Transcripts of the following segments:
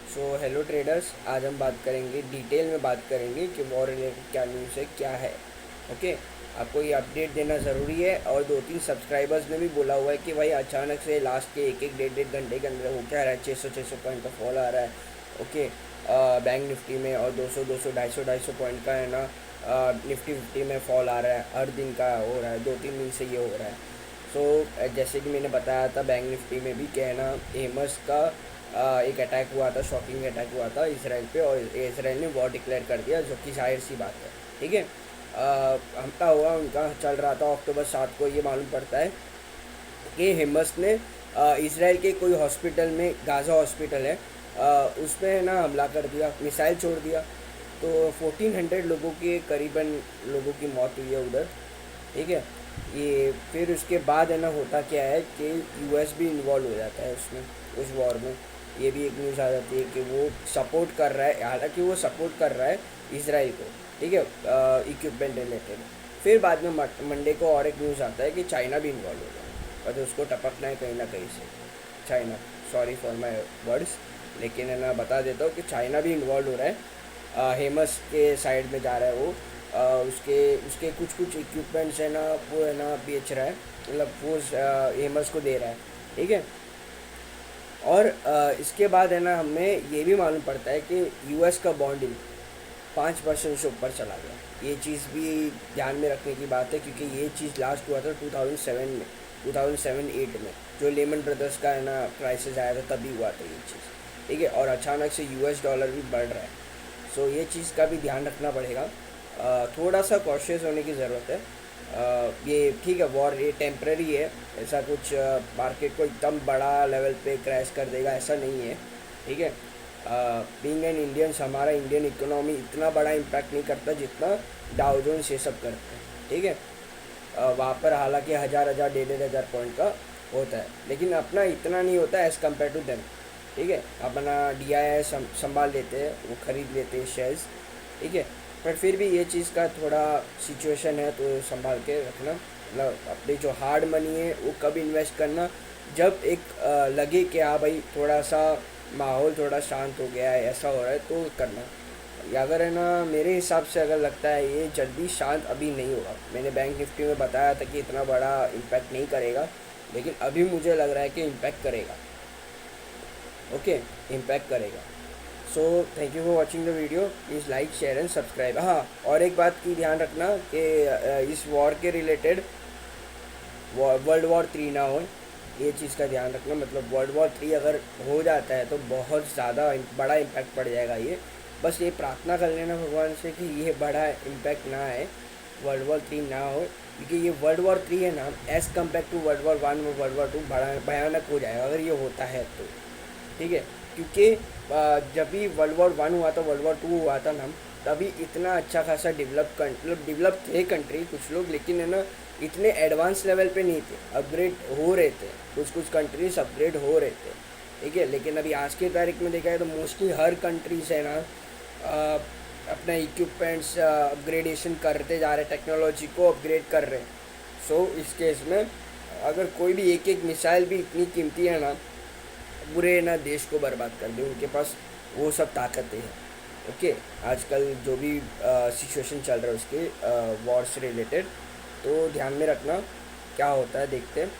So hello traders, आज हम बात करेंगे, डिटेल में बात करेंगे कि वॉर रिलेटेड क्या न्यूज़ है, क्या है। ओके, आपको ये अपडेट देना ज़रूरी है। और 2-3 सब्सक्राइबर्स ने भी बोला हुआ है कि भाई अचानक से लास्ट के एक एक डेढ़ डेढ़ घंटे के अंदर हो क्या रहा है, 600 पॉइंट का फॉल आ रहा है। ओके, बैंक निफ्टी में, और 200 250 पॉइंट का है ना, निफ्टी 50 में फॉल आ रहा है, हर दिन का हो रहा है, 2-3 दिन से ये हो रहा है। सो जैसे कि मैंने बताया था, बैंक निफ्टी में भी क्या है ना, हेमस का एक अटैक हुआ था, शॉकिंग अटैक हुआ था इसराइल पे, और इसराइल ने वॉर डिक्लेयर कर दिया, जो कि जाहिर सी बात है। ठीक है, हफ्ता हुआ उनका चल रहा था, अक्टूबर 7 को ये मालूम पड़ता है कि हेमस ने इसराइल के कोई हॉस्पिटल में, गाज़ा हॉस्पिटल है, उसमें ना हमला कर दिया, मिसाइल छोड़ दिया। तो 1400 लोगों के करीबन लोगों की मौत हुई है उधर। ठीक है, ये फिर उसके बाद है ना, होता क्या है कि यूएस भी इन्वॉल्व हो जाता है उसमें, उस वॉर में। ये भी एक न्यूज़ आ जाती है कि वो सपोर्ट कर रहा है, हालांकि वो सपोर्ट कर रहा है इसराइल को। ठीक है, इक्विपमेंट रिलेटेड। फिर बाद में मंडे को और एक न्यूज़ आता है कि चाइना भी इन्वॉल्व हो गया, और तो उसको टपकना है कहीं ना कहीं से, China. Sorry for my words, लेकिन है ना बता देता हूँ कि चाइना भी इन्वॉल्व हो रहा है, हेमस के साइड में जा रहा है वो। उसके उसके कुछ कुछ इक्विपमेंट्स है ना, वो है ना बेच रहा है, मतलब वो हेमस को दे रहा है। ठीक है, और इसके बाद है ना, हमें ये भी मालूम पड़ता है कि यूएस का बॉन्डिंग 5% से ऊपर चला गया। ये चीज़ भी ध्यान में रखने की बात है, क्योंकि ये चीज़ लास्ट हुआ था 2007 में, 2007-8 में, जो लेमन ब्रदर्स का है ना क्राइसिस आया था, तभी हुआ था ये चीज़। ठीक है, और अचानक से यूएस डॉलर भी बढ़ रहा है। सो ये चीज़ का भी ध्यान रखना पड़ेगा, थोड़ा सा कॉशियस होने की ज़रूरत है। ये ठीक है, वॉर ये टेम्प्रेरी है, ऐसा कुछ मार्केट को एकदम बड़ा लेवल पे क्रैश कर देगा ऐसा नहीं है। ठीक है, बीइंग एन इंडियंस, हमारा इंडियन इकोनॉमी इतना बड़ा इम्पैक्ट नहीं करता जितना डाउ जोन्स ये सब करते हैं। ठीक है, वहाँ पर हालांकि हज़ार हज़ार डेढ़ डेढ़ हज़ार पॉइंट का होता है, लेकिन अपना इतना नहीं होता एज़ कम्पेयर टू देम। ठीक है, अपना DII संभाल लेते हैं, वो ख़रीद लेते हैं शेयर्स। ठीक है, पर फिर भी ये चीज़ का थोड़ा सिचुएशन है, तो संभाल के रखना। मतलब अपनी जो हार्ड मनी है वो कब इन्वेस्ट करना, जब एक लगे कि हाँ भाई थोड़ा सा माहौल थोड़ा शांत हो गया है, ऐसा हो रहा है, तो करना। या अगर है ना, मेरे हिसाब से अगर लगता है ये जल्दी शांत अभी नहीं होगा। मैंने बैंक निफ्टी में बताया था कि इतना बड़ा इम्पैक्ट नहीं करेगा, लेकिन अभी मुझे लग रहा है कि इम्पैक्ट करेगा। ओके, इम्पैक्ट करेगा। So thank you for watching the video, please like share and subscribe. हाँ, और एक बात की ध्यान रखना कि इस वॉर के रिलेटेड वर्ल्ड वॉर 3 ना हो, ये चीज़ का ध्यान रखना। मतलब वर्ल्ड वॉर 3 अगर हो जाता है तो बहुत ज़्यादा बड़ा इम्पैक्ट पड़ जाएगा ये। बस ये प्रार्थना कर लेना भगवान से कि ये बड़ा इम्पैक्ट ना आए, वर्ल्ड वॉर 3 ना हो, क्योंकि ये वर्ल्ड वॉर 3 है ना, as compare to world war 1 और वर्ल्ड वॉर 2 बड़ा भयानक हो जाएगा अगर ये होता है तो। ठीक है, क्योंकि जब भी वर्ल्ड वॉर 1 हुआ था, वर्ल्ड वॉर 2 हुआ था ना, तभी इतना अच्छा खासा मतलब डेवलप थे कंट्री कुछ लोग, लेकिन है ना इतने एडवांस लेवल पे नहीं थे, अपग्रेड हो रहे थे, कुछ कुछ कंट्रीज अपग्रेड हो रहे थे। ठीक है, लेकिन अभी आज की तारीख में देखा है तो मोस्टली हर कंट्रीज है ना, अपना इक्विपमेंट्स अपग्रेडेशन करते जा रहे, टेक्नोलॉजी को अपग्रेड कर रहे हैं। सो इस केस में अगर कोई भी एक एक मिसाइल भी इतनी कीमती है ना, पूरे ना देश को बर्बाद कर दे, उनके पास वो सब ताकतें हैं। ओके, आजकल जो भी सिचुएशन चल रहा है उसके वॉर से रिलेटेड, तो ध्यान में रखना क्या होता है, देखते हैं।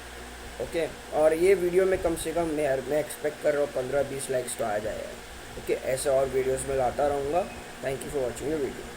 ओके, और ये वीडियो में कम से कम मैं एक्सपेक्ट कर रहा हूँ 15-20 लाइक्स तो आ जाएगा। ओके, ऐसे और वीडियोस में लाता रहूँगा। Thank you for watching the video.